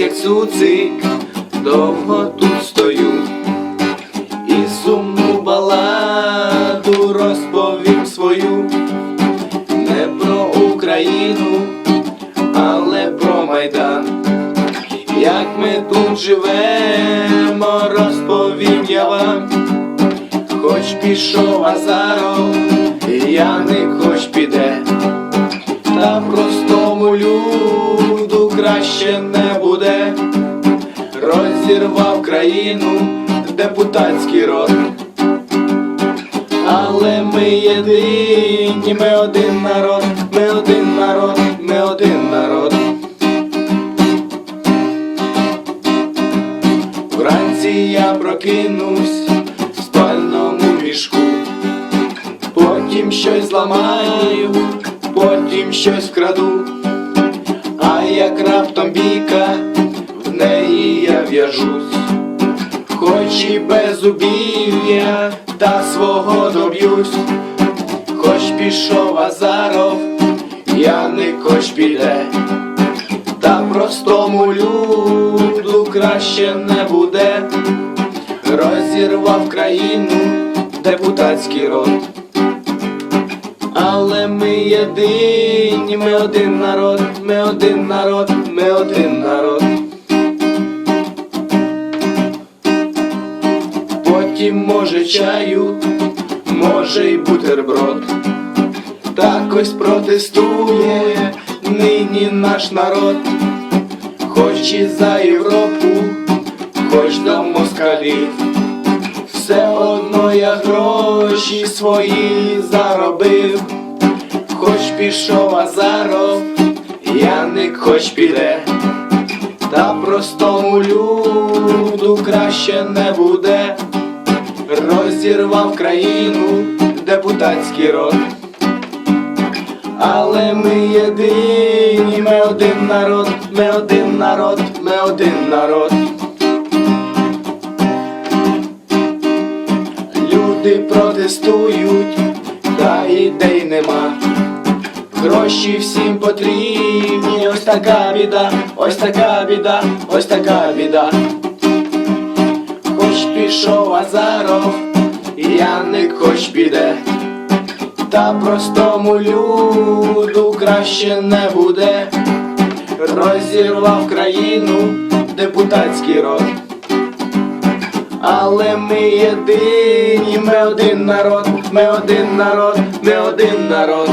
як цуцик, довго тут стою, і сумну баладу розповім свою, не про Україну, але про Майдан. Як ми тут живемо, розповім я вам. Хоч пішов Азаров, Яник хоч піде, та простому люду краще не буде. Розірвав країну депутатський рот, але ми єдині, ми один народ, ми один народ, ми один народ. Вранці я прокинусь в спальному мішку, потім щось зламаю, потім щось вкраду, а як раптом бійка, в неї я в'яжусь. Хоч і без зубів я та свого доб'юсь. Хоч пішов Азаров, Яник хоч піде, та простому люду краще не буде. Розірвав країну депутатський рот, але ми єдині, ми один народ, ми один народ, ми один народ. Потім може чаю, може й бутерброд. Так ось протестує нині наш народ. Хоч і за Європу, хоч до москалів, все одно я гроші свої заробив. Хоч пішов Азаров, Яник хоч піде, та простому люду краще не буде. Розірвав країну депутатський рот, але ми єдині, ми один народ, ми один народ, ми один народ. Люди протестують, та ідей нема. Гроші всім потрібні, ось така біда, ось така біда, ось така біда. Хоч пішов Азаров, Яник хоч піде, та простому люду краще не буде. Розірвав країну депутатський рот, але ми єдині, ми один народ, ми один народ, ми один народ.